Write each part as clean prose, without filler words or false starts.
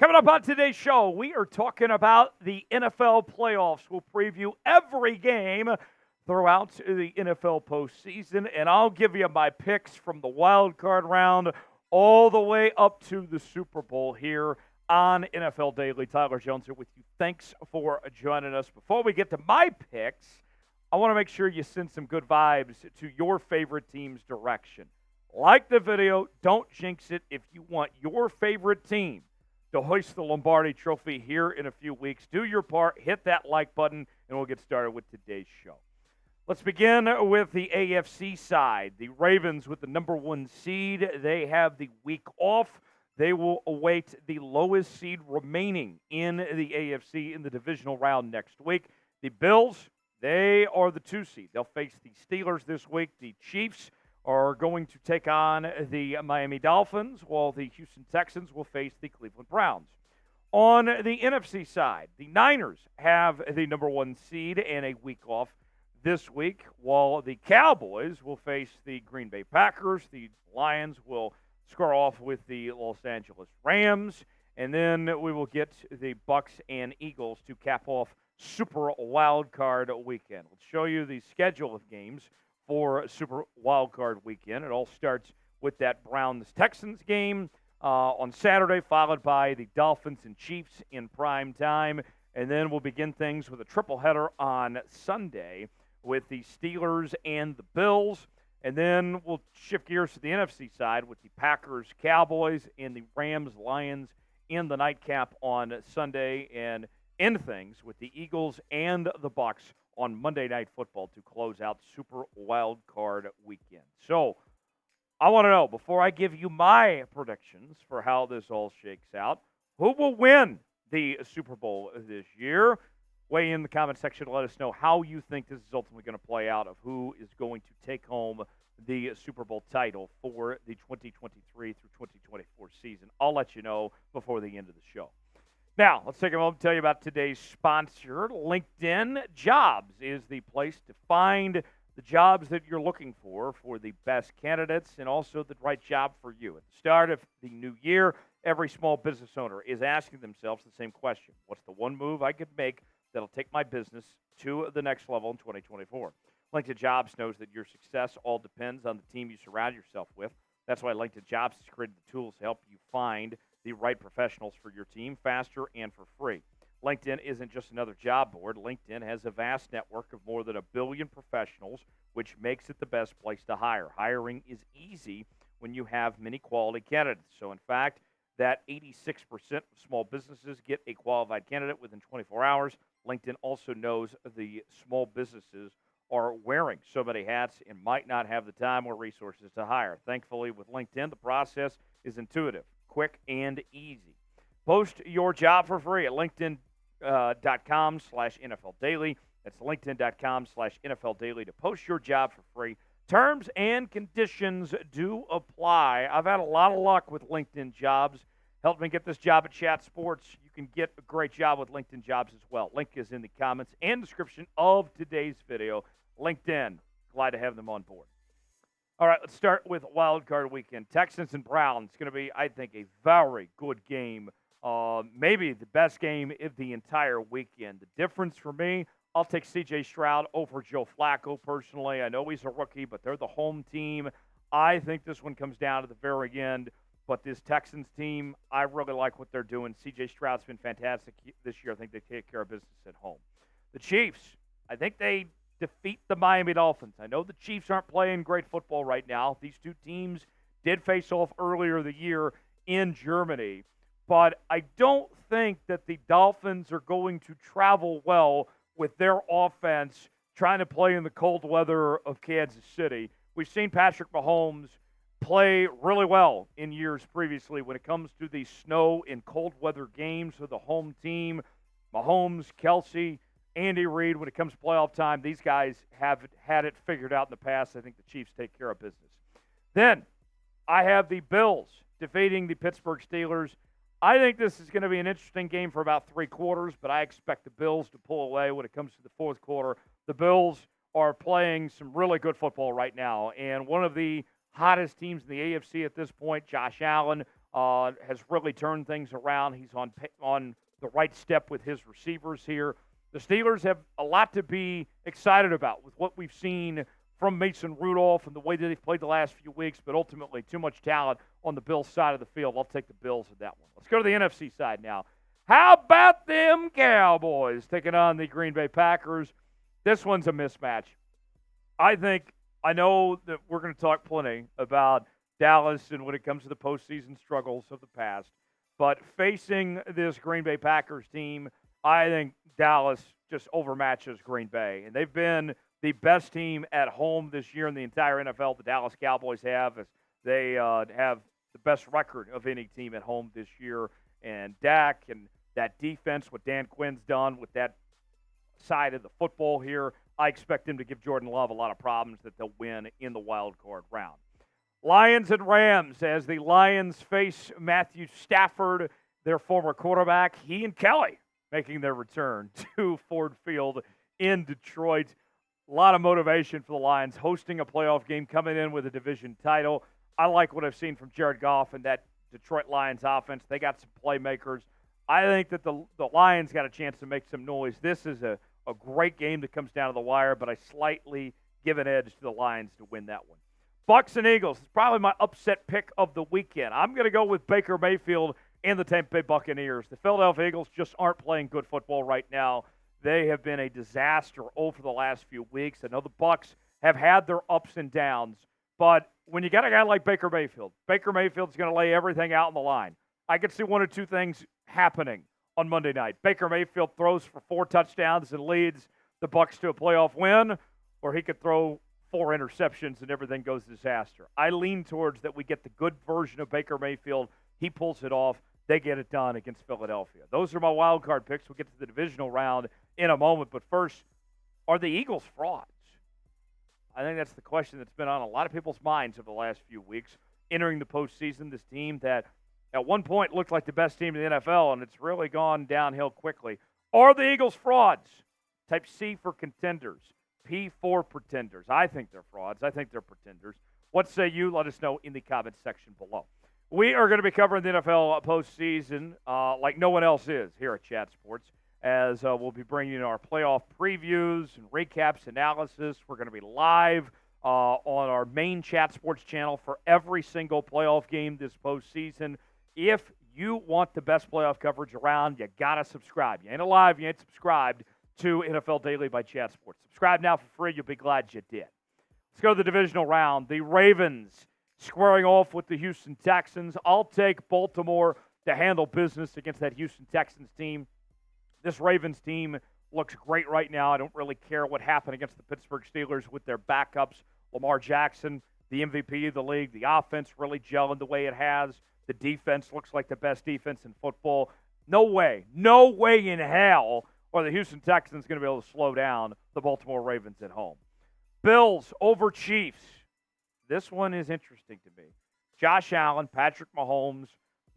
Coming up on today's show, we are talking about the NFL playoffs. We'll preview every game throughout the NFL postseason, and I'll give you my picks from the wild card round all the way up to the Super Bowl here on NFL Daily. Tyler Jones here with you. Thanks for joining us. Before we get to my picks, I want to make sure you send some good vibes to your favorite team's direction. Like the video, don't jinx it. If you want your favorite team to hoist the Lombardi Trophy here in a few weeks, do your part, hit that like button, and we'll get started with today's show. Let's begin with the AFC side. The Ravens with the number 1 seed. They have the week off. They will await the lowest seed remaining in the AFC in the divisional round next week. The Bills, they are the 2 seed. They'll face the Steelers this week. The Chiefs are going to take on the Miami Dolphins, while the Houston Texans will face the Cleveland Browns. On the NFC side, the Niners have the number 1 seed and a week off this week, while the Cowboys will face the Green Bay Packers. The Lions will square off with the Los Angeles Rams, and then we will get the Bucs and Eagles to cap off Super Wild Card Weekend. We'll show you the schedule of games for Super Wildcard Weekend. It all starts with that Browns-Texans game on Saturday, followed by the Dolphins and Chiefs in prime time. And then we'll begin things with a triple header on Sunday with the Steelers and the Bills. And then we'll shift gears to the NFC side with the Packers-Cowboys and the Rams-Lions in the nightcap on Sunday, and end things with the Eagles and the Bucs on Monday Night Football to close out Super Wild Card Weekend. So I want to know, before I give you my predictions for how this all shakes out, who will win the Super Bowl this year? Weigh in the comment section to let us know how you think this is ultimately going to play out, of who is going to take home the Super Bowl title for the 2023 through 2024 season. I'll let you know before the end of the show. Now, let's take a moment to tell you about today's sponsor. LinkedIn Jobs is the place to find the jobs that you're looking for the best candidates, and also the right job for you. At the start of the new year, every small business owner is asking themselves the same question: what's the one move I could make that'll take my business to the next level in 2024? LinkedIn Jobs knows that your success all depends on the team you surround yourself with. That's why LinkedIn Jobs has created the tools to help you find the right professionals for your team faster and for free. LinkedIn isn't just another job board. LinkedIn has a vast network of more than 1 billion professionals, which makes it the best place to hire. Hiring is easy when you have many quality candidates. So, in fact, that 86% of small businesses get a qualified candidate within 24 hours. LinkedIn also knows the small businesses are wearing so many hats and might not have the time or resources to hire. Thankfully, with LinkedIn, the process is intuitive, quick, and easy. Post your job for free at LinkedIn.com/NFL Daily. That's LinkedIn.com/NFL Daily to post your job for free. Terms and conditions do apply. I've had a lot of luck with LinkedIn Jobs. Helped me get this job at Chat Sports. You can get a great job with LinkedIn Jobs as well. Link is in the comments and description of today's video. LinkedIn, glad to have them on board. All right, let's start with Wild Card Weekend. Texans and Browns. It's going to be, I think, a very good game. Maybe the best game of the entire weekend. The difference for me, I'll take C.J. Stroud over Joe Flacco personally. I know he's a rookie, but they're the home team. I think this one comes down to the very end. But this Texans team, I really like what they're doing. C.J. Stroud's been fantastic this year. I think they take care of business at home. The Chiefs, I think they defeat the Miami Dolphins. I know the Chiefs aren't playing great football right now. These two teams did face off earlier the year in Germany. But I don't think that the Dolphins are going to travel well with their offense trying to play in the cold weather of Kansas City. We've seen Patrick Mahomes play really well in years previously when it comes to the snow and cold weather games for the home team. Mahomes, Kelsey, Andy Reid, when it comes to playoff time, these guys have had it figured out in the past. I think the Chiefs take care of business. Then I have the Bills defeating the Pittsburgh Steelers. I think this is going to be an interesting game for about 3 quarters, but I expect the Bills to pull away when it comes to the fourth quarter. The Bills are playing some really good football right now, and one of the hottest teams in the AFC at this point, Josh Allen, has really turned things around. He's on the right step with his receivers here. The Steelers have a lot to be excited about with what we've seen from Mason Rudolph and the way that they've played the last few weeks, but ultimately too much talent on the Bills side of the field. I'll take the Bills in that one. Let's go to the NFC side now. How about them Cowboys taking on the Green Bay Packers? This one's a mismatch. I know that we're going to talk plenty about Dallas and when it comes to the postseason struggles of the past, but facing this Green Bay Packers team, I think Dallas just overmatches Green Bay. And they've been the best team at home this year in the entire NFL. The Dallas Cowboys have. They have the best record of any team at home this year. And Dak and that defense, what Dan Quinn's done with that side of the football here, I expect him to give Jordan Love a lot of problems that they'll win in the wild card round. Lions and Rams, as the Lions face Matthew Stafford, their former quarterback, he and Kelly making their return to Ford Field in Detroit. A lot of motivation for the Lions, hosting a playoff game, coming in with a division title. I like what I've seen from Jared Goff and that Detroit Lions offense. They got some playmakers. I think that the Lions got a chance to make some noise. This is a great game that comes down to the wire, but I slightly give an edge to the Lions to win that one. Bucs and Eagles is probably my upset pick of the weekend. I'm going to go with Baker Mayfield and the Tampa Bay Buccaneers. The Philadelphia Eagles just aren't playing good football right now. They have been a disaster over the last few weeks. I know the Bucs have had their ups and downs, but when you got a guy like Baker Mayfield's going to lay everything out on the line. I could see one or two things happening on Monday night. Baker Mayfield throws for 4 touchdowns and leads the Bucs to a playoff win, or he could throw 4 interceptions and everything goes disaster. I lean towards that we get the good version of Baker Mayfield. He pulls it off. They get it done against Philadelphia. Those are my wild card picks. We'll get to the divisional round in a moment. But first, are the Eagles frauds? I think that's the question that's been on a lot of people's minds over the last few weeks. Entering the postseason, this team that at one point looked like the best team in the NFL, and it's really gone downhill quickly. Are the Eagles frauds? Type C for contenders. P for pretenders. I think they're frauds. I think they're pretenders. What say you? Let us know in the comments section below. We are going to be covering the NFL postseason like no one else is here at Chat Sports, as we'll be bringing you our playoff previews and recaps, analysis. We're going to be live on our main Chat Sports channel for every single playoff game this postseason. If you want the best playoff coverage around, you got to subscribe. You ain't alive, you ain't subscribed to NFL Daily by Chat Sports. Subscribe now for free. You'll be glad you did. Let's go to the divisional round. The Ravens squaring off with the Houston Texans. I'll take Baltimore to handle business against that Houston Texans team. This Ravens team looks great right now. I don't really care what happened against the Pittsburgh Steelers with their backups. Lamar Jackson, the MVP of the league. The offense really gelling the way it has. The defense looks like the best defense in football. No way in hell are the Houston Texans going to be able to slow down the Baltimore Ravens at home. Bills over Chiefs. This one is interesting to me. Josh Allen, Patrick Mahomes.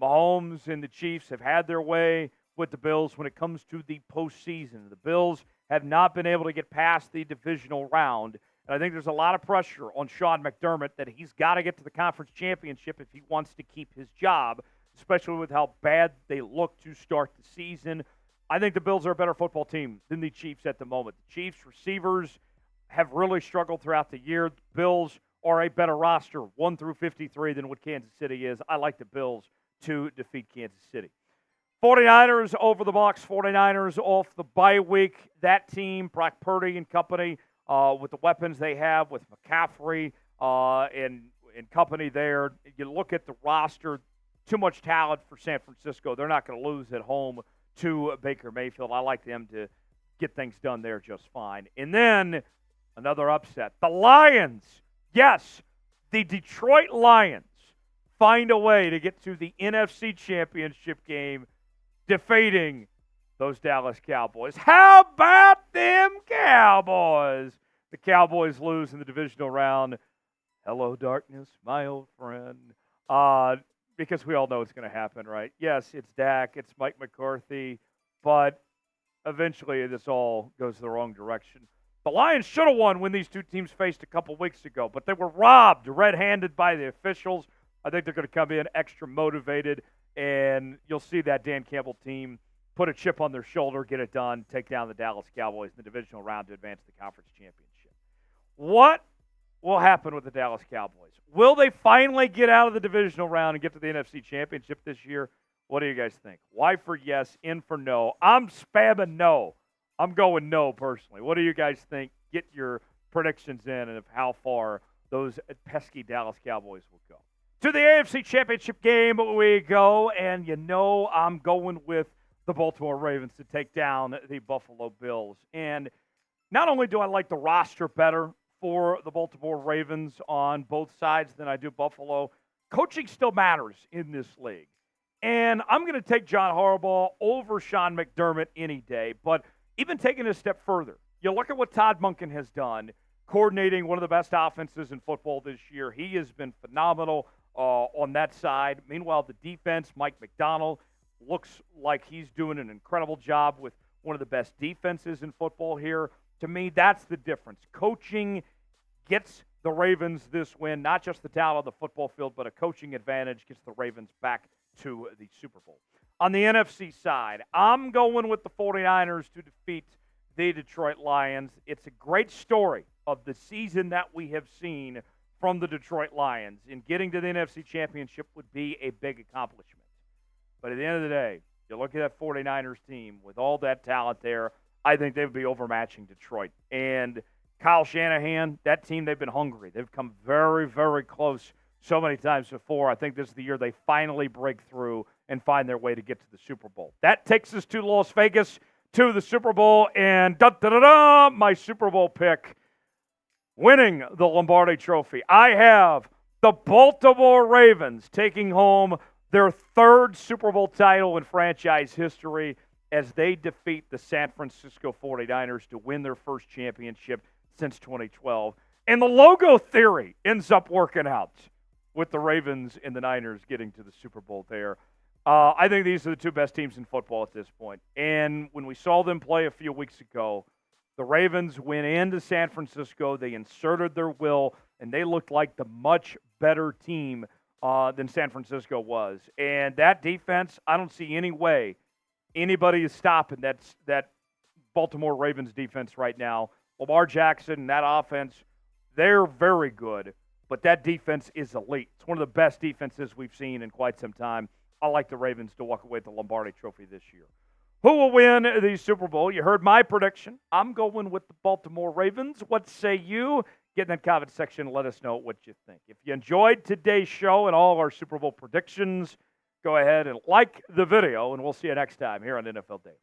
Mahomes and the Chiefs have had their way with the Bills when it comes to the postseason. The Bills have not been able to get past the divisional round. And I think there's a lot of pressure on Sean McDermott that he's got to get to the conference championship if he wants to keep his job, especially with how bad they look to start the season. I think the Bills are a better football team than the Chiefs at the moment. The Chiefs receivers have really struggled throughout the year. The Bills are a better roster, 1 through 53, than what Kansas City is. I like the Bills to defeat Kansas City. 49ers over the Bucs. 49ers off the bye week. That team, Brock Purdy and company, with the weapons they have, with McCaffrey and company there, you look at the roster, too much talent for San Francisco. They're not going to lose at home to Baker Mayfield. I like them to get things done there just fine. And then another upset. The Lions. Yes, the Detroit Lions find a way to get to the NFC Championship game, defeating those Dallas Cowboys. How about them Cowboys? The Cowboys lose in the divisional round. Hello, darkness, my old friend. Because we all know it's going to happen, right? Yes, it's Dak, it's Mike McCarthy, but eventually this all goes the wrong direction. The Lions should have won when these two teams faced a couple weeks ago, but they were robbed red-handed by the officials. I think they're going to come in extra motivated, and you'll see that Dan Campbell team put a chip on their shoulder, get it done, take down the Dallas Cowboys in the divisional round to advance to the conference championship. What will happen with the Dallas Cowboys? Will they finally get out of the divisional round and get to the NFC championship this year? What do you guys think? Y for yes, N for no. I'm spamming no. I'm going no personally. What do you guys think? Get your predictions in and of how far those pesky Dallas Cowboys will go. To the AFC Championship game we go, and I'm going with the Baltimore Ravens to take down the Buffalo Bills. And not only do I like the roster better for the Baltimore Ravens on both sides than I do Buffalo, coaching still matters in this league. And I'm going to take John Harbaugh over Sean McDermott any day. But even taking it a step further, you look at what Todd Monken has done, coordinating one of the best offenses in football this year. He has been phenomenal on that side. Meanwhile, the defense, Mike McDonald, looks like he's doing an incredible job with one of the best defenses in football here. To me, that's the difference. Coaching gets the Ravens this win, not just the talent on the football field, but a coaching advantage gets the Ravens back to the Super Bowl. On the NFC side, I'm going with the 49ers to defeat the Detroit Lions. It's a great story of the season that we have seen from the Detroit Lions. And getting to the NFC Championship would be a big accomplishment. But at the end of the day, you look at that 49ers team with all that talent there, I think they would be overmatching Detroit. And Kyle Shanahan, that team, they've been hungry. They've come very, very close so many times before. I think this is the year they finally break through and find their way to get to the Super Bowl. That takes us to Las Vegas, to the Super Bowl, and my Super Bowl pick, winning the Lombardi Trophy. I have the Baltimore Ravens taking home their third Super Bowl title in franchise history as they defeat the San Francisco 49ers to win their first championship since 2012. And the logo theory ends up working out with the Ravens and the Niners getting to the Super Bowl there. I think these are the two best teams in football at this point. And when we saw them play a few weeks ago, the Ravens went into San Francisco, they inserted their will, and they looked like the much better team than San Francisco was. And that defense, I don't see any way anybody is stopping that Baltimore Ravens defense right now. Lamar Jackson and that offense, they're very good, but that defense is elite. It's one of the best defenses we've seen in quite some time. I like the Ravens to walk away with the Lombardi Trophy this year. Who will win the Super Bowl? You heard my prediction. I'm going with the Baltimore Ravens. What say you? Get in that comment section and let us know what you think. If you enjoyed today's show and all of our Super Bowl predictions, go ahead and like the video, and we'll see you next time here on NFL Daily.